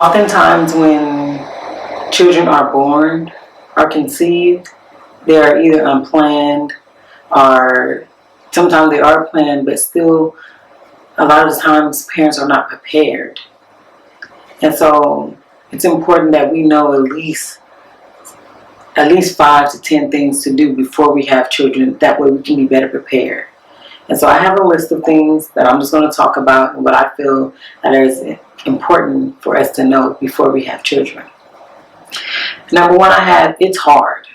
Oftentimes when children are born or conceived, they are either unplanned or sometimes they are planned, but still a lot of times parents are not prepared. And so it's important that we know at least 5 to 10 things to do before we have children. That way we can be better prepared. And so I have a list of things that I'm just going to talk about and what I feel that is important for us to know before we have children. Number one, it's hard.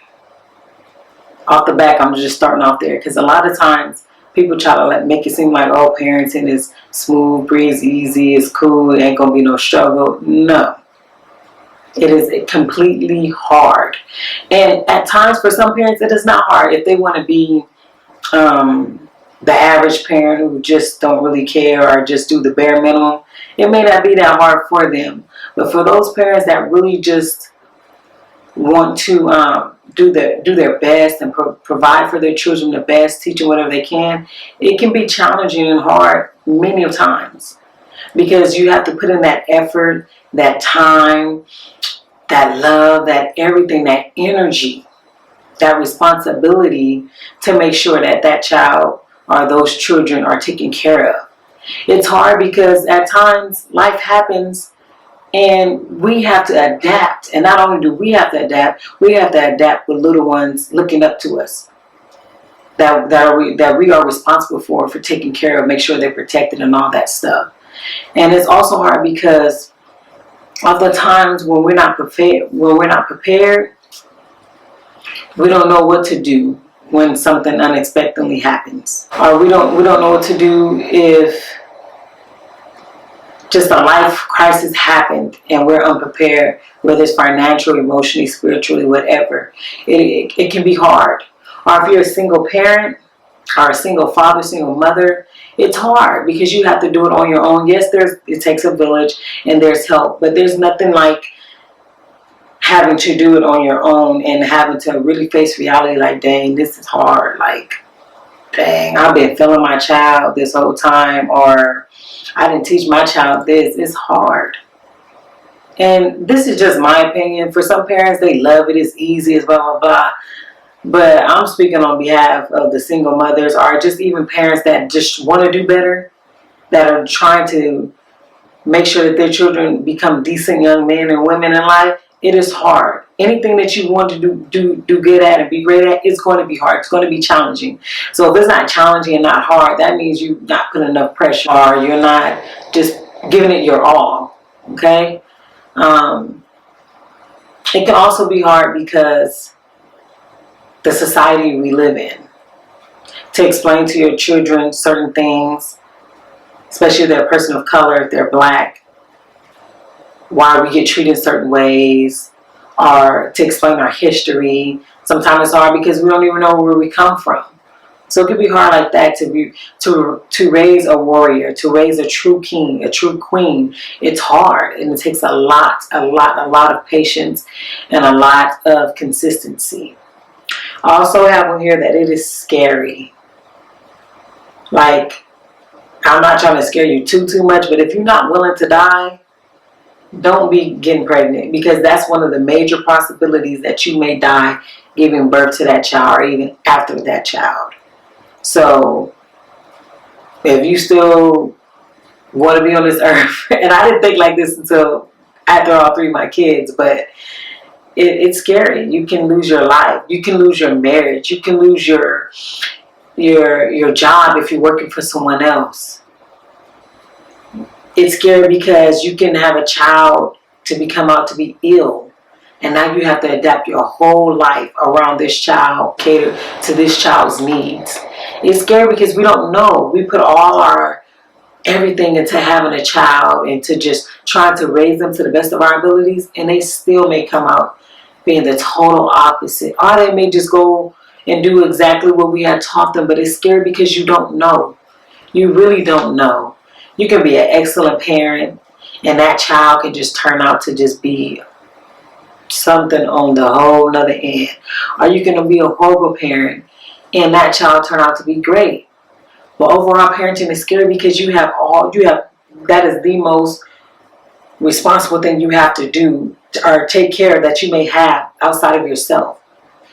Off the back, I'm just starting off there because a lot of times people try to make it seem like, oh, parenting is smooth, breeze, easy, it's cool, it ain't going to be no struggle. No. It is completely hard. And at times for some parents it is not hard. If they want to be the average parent who just don't really care or just do the bare minimum, it may not be that hard for them. But for those parents that really just want to do their best and provide for their children the best, teach them whatever they can, it can be challenging and hard many of times because you have to put in that effort, that time, that love, that everything, that energy, that responsibility to make sure that that child or those children are taken care of. It's hard because at times life happens and we have to adapt. And not only do we have to adapt with little ones looking up to us that we are responsible for taking care of, make sure they're protected and all that stuff. And it's also hard because of the times when we're not prepared, we don't know what to do when something unexpectedly happens, or we don't know what to do if just a life crisis happened and we're unprepared, whether it's financially, emotionally, spiritually, whatever. It can be hard. Or if you're a single parent or a single father, single mother, it's hard because you have to do it on your own. Yes, it takes a village and there's help, but there's nothing like having to do it on your own and having to really face reality like, dang, this is hard. Like, dang, I've been failing my child this whole time, or I didn't teach my child this. It's hard. And this is just my opinion. For some parents, they love it. It's easy, it's blah, blah, blah. But I'm speaking on behalf of the single mothers or just even parents that just want to do better, that are trying to make sure that their children become decent young men and women in life. It is hard. Anything that you want to do good at and be great at, it's going to be hard. It's going to be challenging. So if it's not challenging and not hard, that means you're not putting enough pressure or you're not just giving it your all. Okay? It can also be hard because the society we live in. To explain to your children certain things, especially if they're a person of color, if they're black, why we get treated certain ways, or to explain our history. Sometimes it's hard because we don't even know where we come from. So it could be hard like that to raise a warrior, to raise a true king, a true queen. It's hard and it takes a lot of patience and a lot of consistency. I also have on here that it is scary. Like, I'm not trying to scare you too much, but if you're not willing to die, don't be getting pregnant, because that's one of the major possibilities that you may die giving birth to that child or even after that child. So if you still want to be on this earth, and I didn't think like this until after all 3 of my kids, but it's scary. You can lose your life. You can lose your marriage. You can lose your job if you're working for someone else. It's scary because you can have a child to become out to be ill, and now you have to adapt your whole life around this child, cater to this child's needs. It's scary because we don't know. We put all our everything into having a child and to just trying to raise them to the best of our abilities, and they still may come out being the total opposite. Or they may just go and do exactly what we had taught them, but it's scary because you don't know. You really don't know. You can be an excellent parent and that child can just turn out to just be something on the whole nother end. Or you can be a horrible parent and that child turn out to be great. But overall parenting is scary because that is the most responsible thing you have to do or take care of that you may have outside of yourself.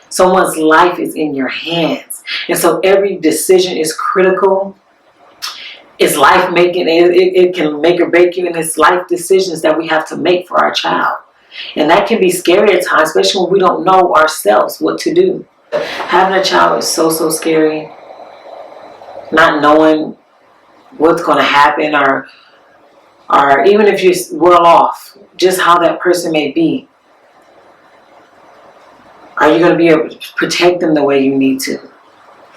Someone's life is in your hands. And so every decision is critical. It's life making. It can make or break you, and it's life decisions that we have to make for our child. And that can be scary at times, especially when we don't know ourselves what to do. Having a child is so, so scary. Not knowing what's going to happen, or even if you're well off, just how that person may be. Are you going to be able to protect them the way you need to?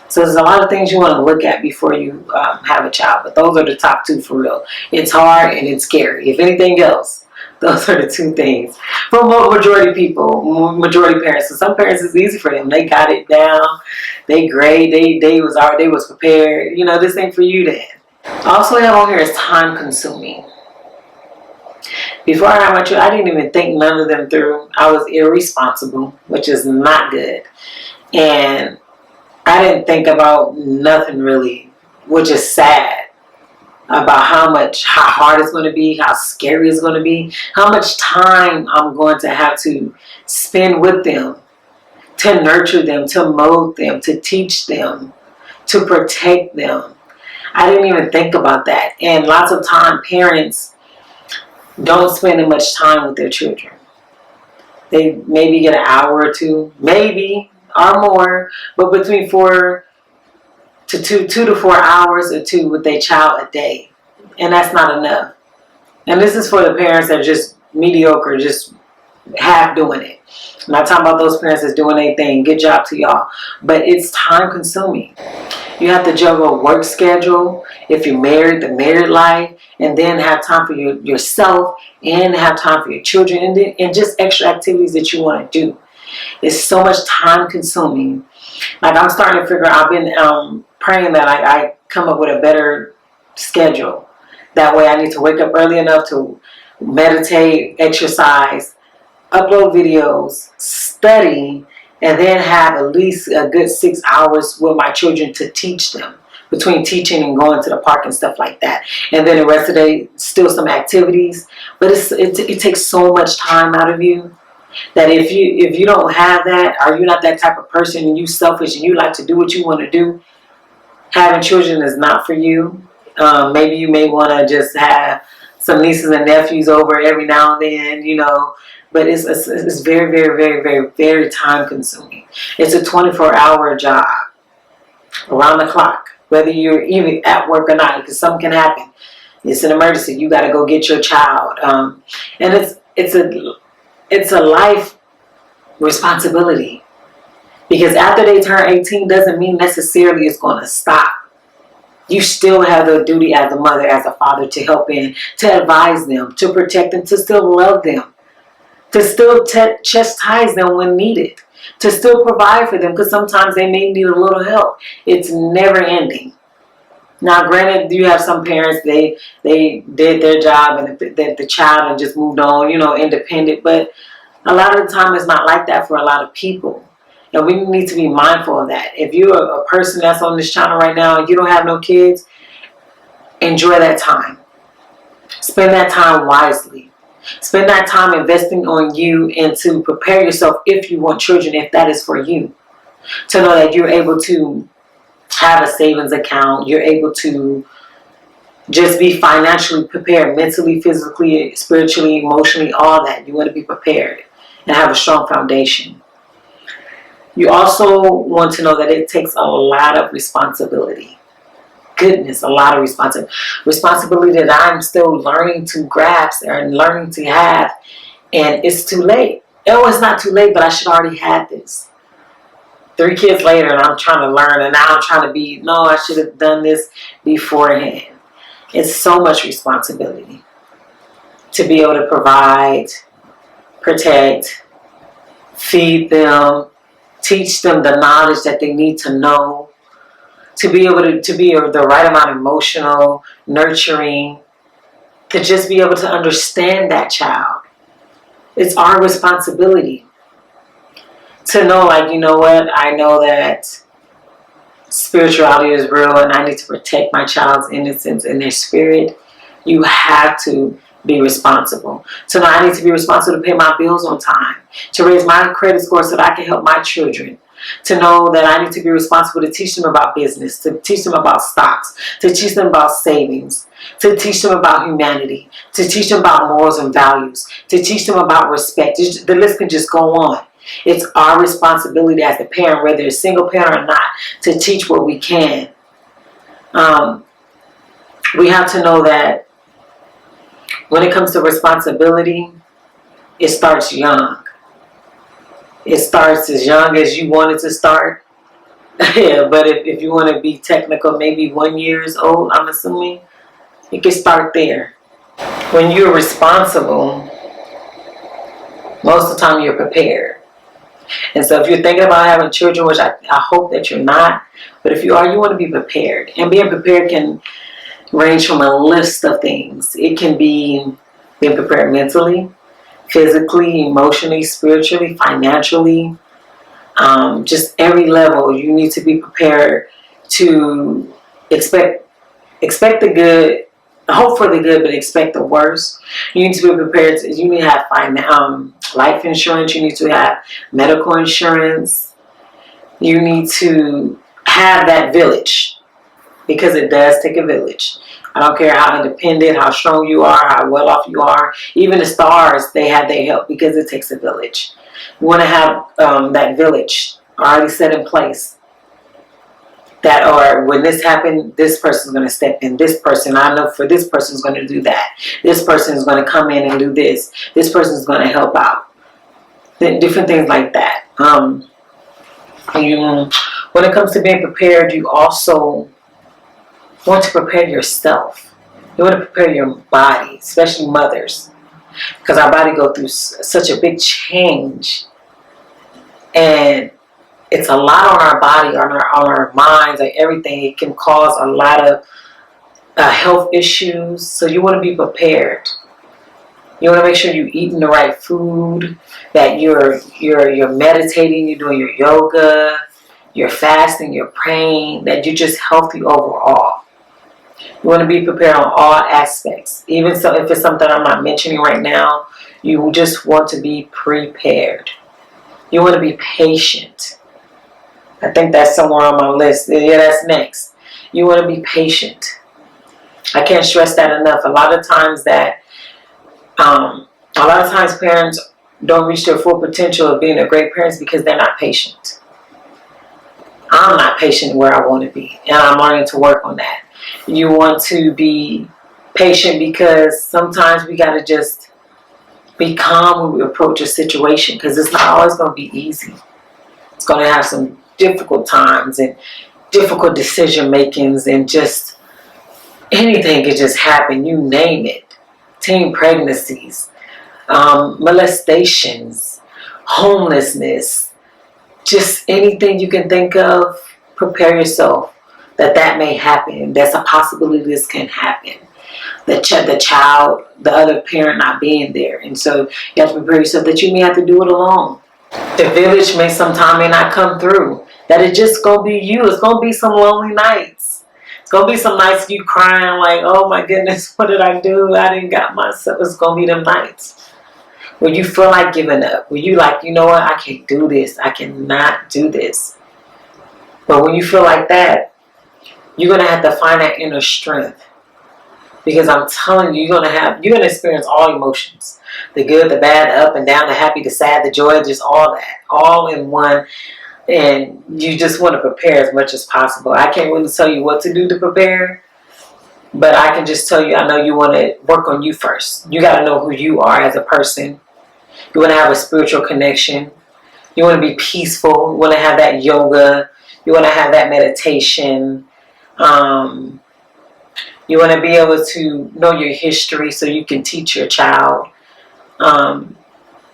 So there's a lot of things you want to look at before you have a child. But those are the top two for real. It's hard and it's scary. If anything else, those are the two things. For majority people, majority parents. So some parents, it's easy for them. They got it down. They great. They was prepared. You know, this ain't for you then. Also, have on here is time consuming. Before I had my children, I didn't even think none of them through. I was irresponsible, which is not good. And I didn't think about nothing really, which is sad, about how hard it's going to be, how scary it's going to be, how much time I'm going to have to spend with them, to nurture them, to mold them, to teach them, to protect them. I didn't even think about that. And lots of time, parents don't spend much time with their children. They maybe get an hour or two, maybe, or more, but between 2 to 4 hours or two with their child a day. And that's not enough. And this is for the parents that are just mediocre, just half doing it. I'm not talking about those parents that's doing anything. Good job to y'all. But it's time consuming. You have to juggle a work schedule, if you're married, the married life, and then have time for yourself, and have time for your children, and just extra activities that you want to do. It's so much time consuming. Like, I'm starting to figure out, I've been praying that I come up with a better schedule. That way I need to wake up early enough to meditate, exercise, upload videos, study, and then have at least a good 6 hours with my children to teach them, between teaching and going to the park and stuff like that. And then the rest of the day, still some activities. But it takes so much time out of you that if you don't have that, or you're not that type of person, and you selfish and you like to do what you want to do, having children is not for you. Maybe you may want to just have some nieces and nephews over every now and then, you know. But it's very, very, very, very, very time consuming. It's a 24-hour job, around the clock, whether you're even at work or not, because something can happen. It's an emergency. You got to go get your child, and it's a life responsibility, because after they turn 18 doesn't mean necessarily it's going to stop. You still have the duty as a mother, as a father, to help in, to advise them, to protect them, to still love them, to still chastise them when needed, to still provide for them, because sometimes they may need a little help. It's never ending. Now, granted, you have some parents, they did their job and the child and just moved on, you know, independent. But a lot of the time it's not like that for a lot of people. And we need to be mindful of that. If you're a person that's on this channel right now and you don't have no kids, enjoy that time. Spend that time wisely. Spend that time investing on you and to prepare yourself if you want children, if that is for you. To know that you're able to have a savings account. You're able to just be financially prepared, mentally, physically, spiritually, emotionally, all that. You want to be prepared and have a strong foundation. You also want to know that it takes a lot of responsibility. Goodness, a lot of responsibility that I'm still learning to grasp and learning to have. And it's too late. Oh, it's not too late, but I should already have this. 3 kids later, and I'm trying to learn, and now I'm trying to be, no, I should have done this beforehand. It's so much responsibility to be able to provide, protect, feed them, teach them the knowledge that they need to know, to be able to be the right amount of emotional, nurturing, to just be able to understand that child. It's our responsibility to know, like, you know what, I know that spirituality is real and I need to protect my child's innocence and their spirit. You have to be responsible. To know I need to be responsible to pay my bills on time. To raise my credit score so that I can help my children. To know that I need to be responsible to teach them about business, to teach them about stocks, to teach them about savings, to teach them about humanity, to teach them about morals and values, to teach them about respect. The list can just go on. It's our responsibility as a parent, whether it's single parent or not, to teach what we can. We have to know that when it comes to responsibility, it starts young. It starts as young as you want it to start. Yeah, but if you want to be technical, maybe 1 year old, I'm assuming, you can start there. When you're responsible, most of the time you're prepared. And so if you're thinking about having children, which I hope that you're not, but if you are, you want to be prepared. And being prepared can range from a list of things. It can be being prepared mentally, physically, emotionally, spiritually, financially, just every level. You need to be prepared to expect the good, hope for the good, but expect the worst. You need to be prepared. You need to have life insurance. You need to have medical insurance. You need to have that village, because it does take a village. I don't care how independent, how strong you are, how well off you are. Even the stars, they have their help, because it takes a village. You want to have that village already set in place. That, or when this happened, this person's going to step in. This person, I know for this person's going to do that. This person is going to come in and do this. This person's going to help out. Different things like that. When it comes to being prepared, you also want to prepare yourself. You want to prepare your body, especially mothers, because our body goes through such a big change, and it's a lot on our body, on our minds, and everything. It can cause a lot of health issues. So you want to be prepared. You want to make sure you're eating the right food, that you're meditating, you're doing your yoga, you're fasting, you're praying, that you're just healthy overall. You want to be prepared on all aspects. Even so, if it's something I'm not mentioning right now, you just want to be prepared. You want to be patient. I think that's somewhere on my list. Yeah, that's next. You want to be patient. I can't stress that enough. A lot of times parents don't reach their full potential of being a great parents because they're not patient. I'm not patient where I want to be, and I'm learning to work on that. You want to be patient because sometimes we got to just be calm when we approach a situation, because it's not always going to be easy. It's going to have some difficult times and difficult decision makings, and just anything could just happen. You name it. Teen pregnancies, molestations, homelessness, just anything you can think of. Prepare yourself that may happen. That's a possibility this can happen. The child, the other parent not being there. And so you have to prepare yourself that you may have to do it alone. The village may not come through. That it's just going to be you. It's going to be some lonely nights. It's going to be some nights you crying like, oh my goodness, what did I do? I didn't got myself. It's going to be them nights where you feel like giving up. Where you like, you know what? I can't do this. I cannot do this. But when you feel like that, you're going to have to find that inner strength. Because I'm telling you, you're going to experience all emotions. The good, the bad, the up and down, the happy, the sad, the joy, just all that. All in one. And you just want to prepare as much as possible. I can't really tell you what to do to prepare. But I can just tell you, I know you want to work on you first. You got to know who you are as a person. You want to have a spiritual connection. You want to be peaceful. You want to have that yoga. You want to have that meditation. You want to be able to know your history so you can teach your child.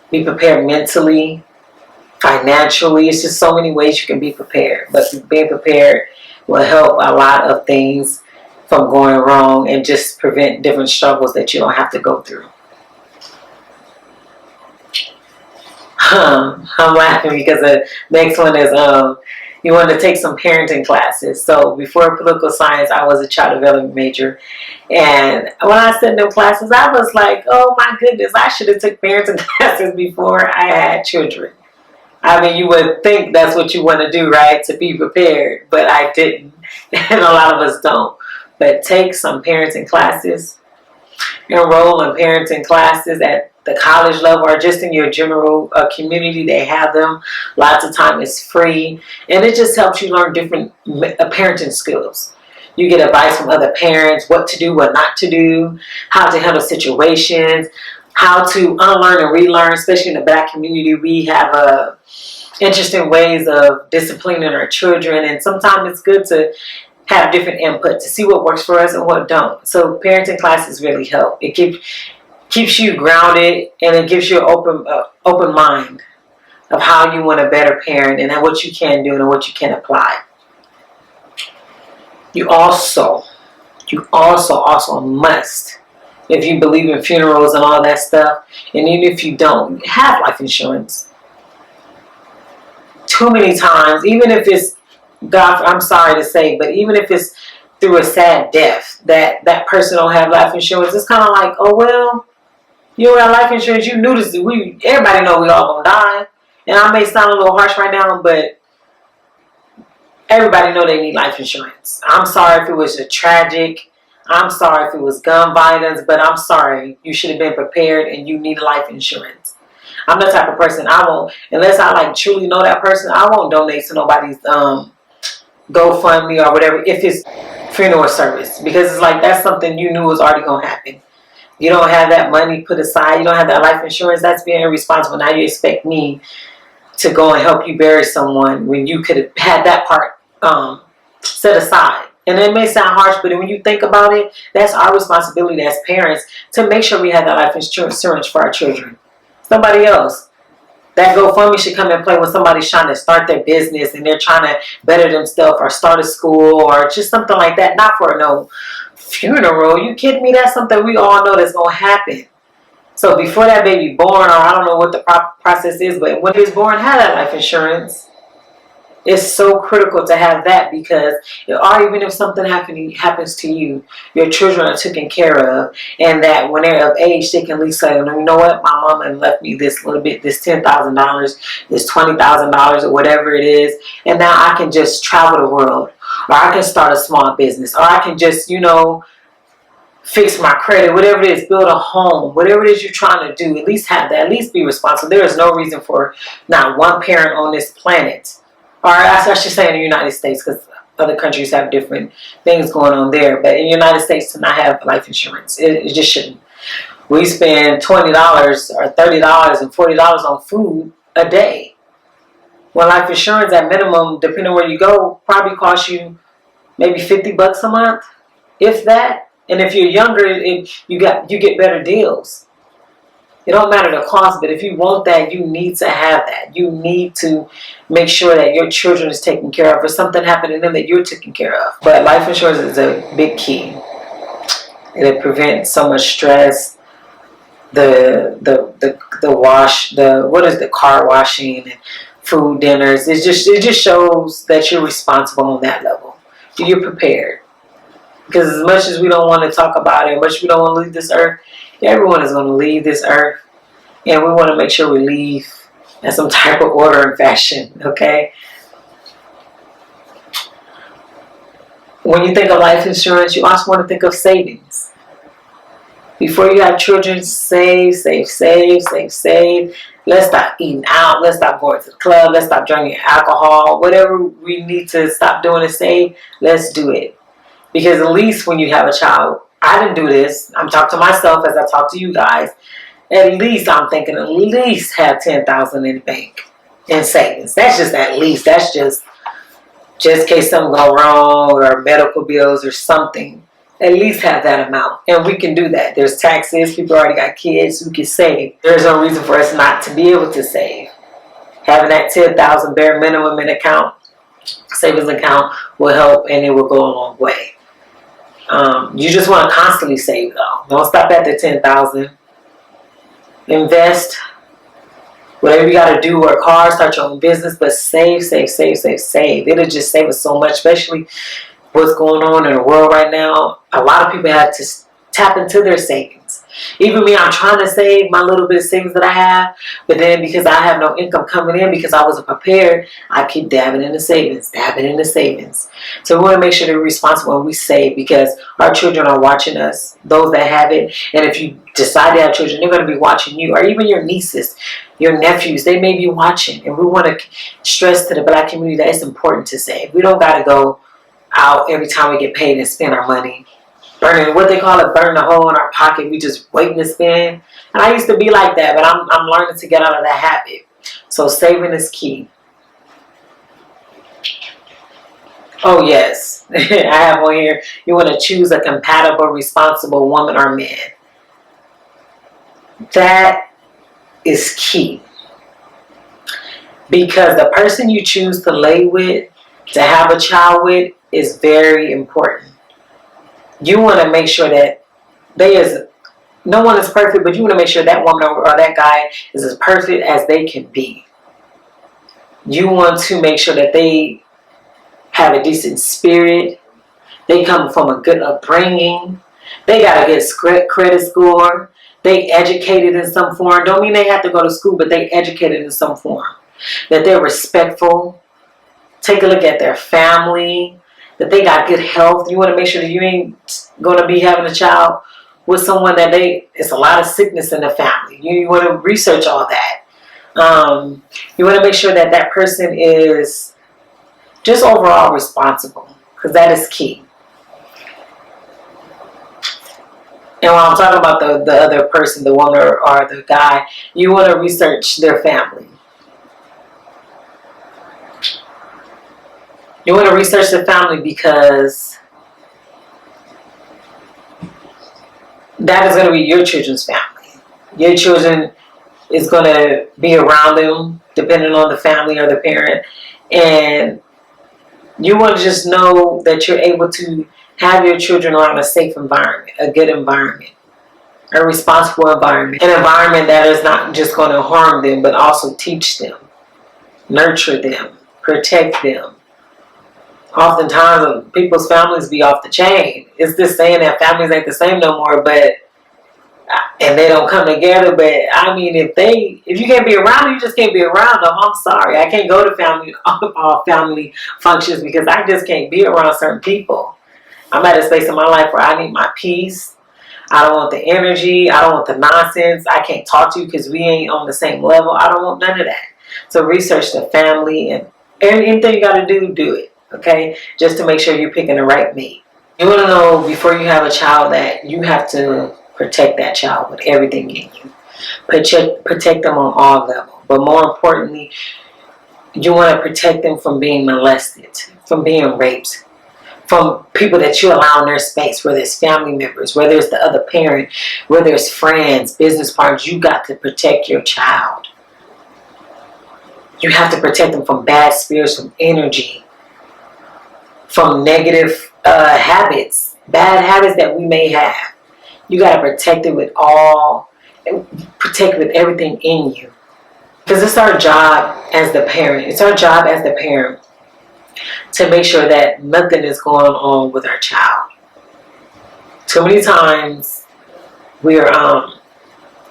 Be prepared mentally, financially. It's just so many ways you can be prepared. But being prepared will help a lot of things from going wrong and just prevent different struggles that you don't have to go through. I'm laughing because the next one is You want to take some parenting classes. So before political science, I was a child development major. And when I said no classes, I was like, oh my goodness, I should have took parenting classes before I had children. I mean, you would think that's what you want to do, right? To be prepared, but I didn't. And a lot of us don't. But take some parenting classes. Enroll in parenting classes at the college level or just in your general community. They have them. Lots of time it's free. And it just helps you learn different parenting skills. You get advice from other parents, what to do, what not to do, how to handle situations, how to unlearn and relearn. Especially in the Black community, we have interesting ways of disciplining our children. And sometimes it's good to have different input to see what works for us and what don't. So parenting classes really help. It keeps you grounded, and it gives you an open mind of how you want to better parent and what you can do and what you can apply. You also must, if you believe in funerals and all that stuff, and even if you don't, have life insurance. Too many times, even if it's, God, I'm sorry to say, but even if it's through a sad death, that person don't have life insurance, it's kind of like, oh well, you don't have life insurance. You knew this. Everybody know we all gonna die. And I may sound a little harsh right now, but everybody know they need life insurance. I'm sorry if it was a tragic. I'm sorry if it was gun violence, but I'm sorry. You should have been prepared, and you need life insurance. I'm the type of person, I won't, unless I like truly know that person, I won't donate to nobody's GoFundMe or whatever if it's funeral service, because it's like that's something you knew was already gonna happen. You don't have that money put aside. You don't have that life insurance. That's being irresponsible. Now you expect me to go and help you bury someone when you could have had that part set aside. And it may sound harsh, but when you think about it, that's our responsibility as parents to make sure we have that life insurance for our children. Somebody else. That GoFundMe should come and play when somebody's trying to start their business and they're trying to better themselves or start a school or just something like that. Not for no funeral. You kidding me? That's something we all know that's going to happen. So before that baby born, or I don't know what the process is, but when it's born, have that life insurance. It's so critical to have that, because or even if something happens to you, your children are taken care of, and that when they're of age, they can at least say, you know what, my mama left me this little bit, this $10,000, this $20,000, or whatever it is, and now I can just travel the world, or I can start a small business, or I can just, fix my credit, whatever it is, build a home, whatever it is you're trying to do, at least have that, at least be responsible. There is no reason for not one parent on this planet, or I should say in the United States, because other countries have different things going on there, but in the United States to not have life insurance, it just shouldn't. We spend $20 or $30 and $40 on food a day. Well, life insurance at minimum, depending on where you go, probably costs you maybe $50 a month, if that. And if you're younger, you get better deals. It don't matter the cost, but if you want that, you need to have that. You need to make sure that your children is taken care of, or something happened to them that you're taken care of. But life insurance is a big key. It prevents so much stress. The car washing and food dinners. It just shows that you're responsible on that level. You're prepared. Because as much as we don't want to talk about it, as much as we don't want to leave this earth, everyone is going to leave this earth. And we want to make sure we leave in some type of order and fashion, okay? When you think of life insurance, you also want to think of savings. Before you have children, save. Let's stop eating out. Let's stop going to the club. Let's stop drinking alcohol. Whatever we need to stop doing and save, let's do it. Because at least when you have a child, I didn't do this. I'm talking to myself as I talk to you guys. At least I'm thinking at least have $10,000 in the bank in savings. That's just at least. That's just in case something go wrong or medical bills or something. At least have that amount. And we can do that. There's taxes. People already got kids who can save. There's no reason for us not to be able to save. Having that $10,000 bare minimum in account, savings account, will help, and it will go a long way. You just want to constantly save, though. Don't stop at the $10,000. Invest. Whatever you got to do, work hard, start your own business, but save, save, save, save, save. It'll just save us so much, especially what's going on in the world right now. A lot of people have to tap into their savings. Even me, I'm trying to save my little bit of savings that I have, but then because I have no income coming in because I wasn't prepared, I keep dabbing into savings, dabbing into savings. So we want to make sure that we're responsible and we save because our children are watching us, those that have it. And if you decide to have children, they're going to be watching you, or even your nieces, your nephews, they may be watching. And we want to stress to the Black community that it's important to save. We don't got to go out every time we get paid and spend our money. Burning, what they call it, burning a hole in our pocket. We just waiting to spend. And I used to be like that, but I'm learning to get out of that habit. So saving is key. Oh yes, I have on here. You want to choose a compatible, responsible woman or man. That is key. Because the person you choose to lay with, to have a child with, is very important. You want to make sure that no one is perfect, but you want to make sure that woman or that guy is as perfect as they can be. You want to make sure that they have a decent spirit. They come from a good upbringing. They got a good credit score. They educated in some form. Don't mean they have to go to school, but they educated in some form. That they're respectful. Take a look at their family. That they got good health. You want to make sure that you ain't going to be having a child with someone that it's a lot of sickness in the family. You want to research all that. You want to make sure that that person is just overall responsible, because that is key. And when I'm talking about the other person, the woman or the guy, you want to research their family. You want to research the family because that is going to be your children's family. Your children is going to be around them depending on the family or the parent. And you want to just know that you're able to have your children around a safe environment, a good environment, a responsible environment, an environment that is not just going to harm them, but also teach them, nurture them, protect them. Oftentimes, people's families be off the chain. It's just saying that families ain't the same no more, and they don't come together. But I mean, if you can't be around them, you just can't be around them. I'm sorry, I can't go to family functions because I just can't be around certain people. I'm at a space in my life where I need my peace. I don't want the energy. I don't want the nonsense. I can't talk to you because we ain't on the same level. I don't want none of that. So research the family, and anything you got to do it. Okay, just to make sure you're picking the right mate. You want to know before you have a child that you have to protect that child with everything in you. Protect them on all levels. But more importantly, you want to protect them from being molested, from being raped, from people that you allow in their space, whether it's family members, whether it's the other parent, whether it's friends, business partners. You got to protect your child. You have to protect them from bad spirits, from energy, from negative habits, bad habits that we may have. You got to protect it with everything in you. Because it's our job as the parent. It's our job as the parent to make sure that nothing is going on with our child. Too many times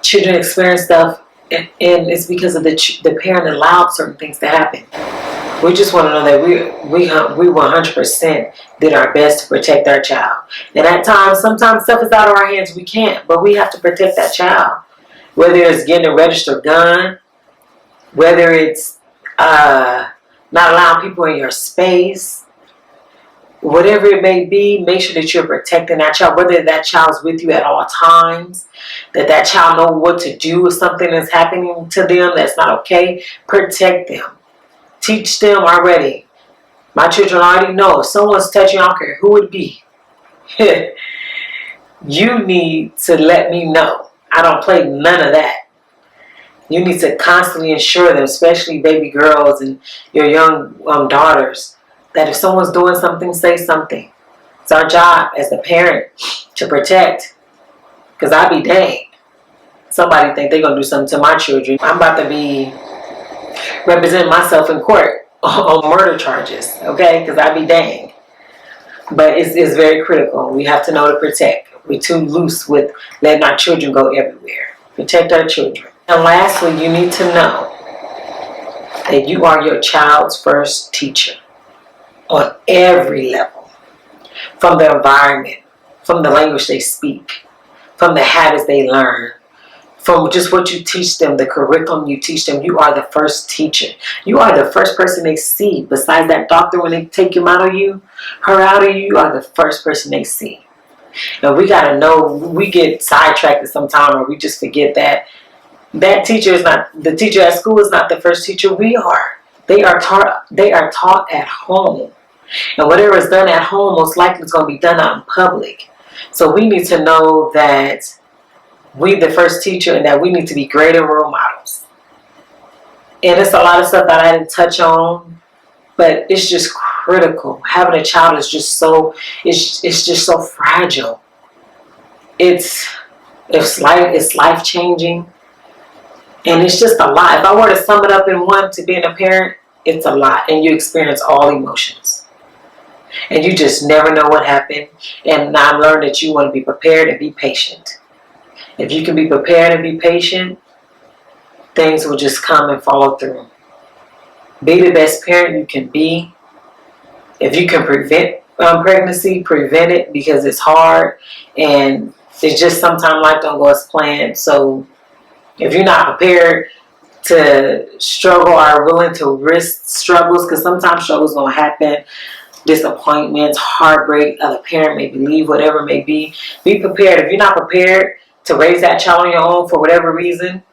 children experience stuff and it's because of the parent allowed certain things to happen. We just want to know that we 100% did our best to protect our child. And at times, sometimes stuff is out of our hands. We can't, but we have to protect that child. Whether it's getting a registered gun, whether it's not allowing people in your space, whatever it may be, make sure that you're protecting that child. Whether that child's with you at all times, that child know what to do if something is happening to them that's not okay, protect them. Teach them already. My children already know if someone's touching, I don't care who it be. You need to let me know. I don't play none of that. You need to constantly ensure them, especially baby girls and your young daughters, that if someone's doing something, say something. It's our job as the parent to protect. Because I be dang. somebody think they're going to do something to my children. I'm about to be representing myself in court on murder charges, okay? Because I be dang. But it's very critical. We have to know to protect. We're too loose with letting our children go everywhere. Protect our children. And lastly, you need to know that you are your child's first teacher on every level. From the environment, from the language they speak, from the habits they learn, from just what you teach them, the curriculum you teach them. You are the first teacher. You are the first person they see. Besides that doctor, when they take him out of you, her out of you, you are the first person they see. And we got to know, we get sidetracked sometimes, or we just forget that that teacher is not, the teacher at school is not the first teacher. We are. They are taught at home. And whatever is done at home, most likely is going to be done out in public. So we need to know that we the first teacher, and that we need to be greater role models. And it's a lot of stuff that I didn't touch on, but it's just critical. Having a child is just so, it's just so fragile. It's life changing, and it's just a lot. If I were to sum it up in one, to being a parent, it's a lot, and you experience all emotions, and you just never know what happened. And I learned that you want to be prepared and be patient. If you can be prepared and be patient, things will just come and follow through. Be the best parent you can be. If you can prevent pregnancy, prevent it, because it's hard, and it's just sometimes life don't go as planned. So if you're not prepared to struggle, or willing to risk struggles, because sometimes struggles going to happen, disappointments, heartbreak, other parent maybe leave, whatever it may be prepared. If you're not prepared to raise that child on your own for whatever reason,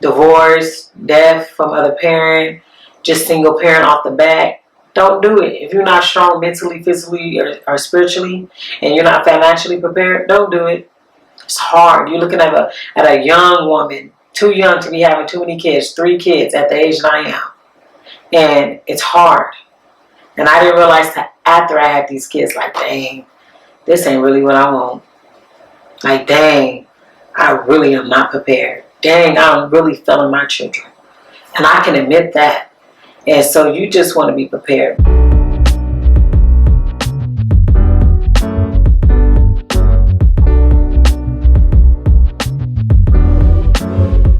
divorce, death from other parent, just single parent off the bat, don't do it. If you're not strong mentally, physically, or spiritually, and you're not financially prepared, don't do it. It's hard. You're looking at a young woman, too young to be having too many kids, 3 kids at the age that I am. And it's hard. And I didn't realize that after I had these kids, like, dang, this ain't really what I want. Like, dang, I really am not prepared. Dang, I'm really failing my children. And I can admit that. And so you just want to be prepared.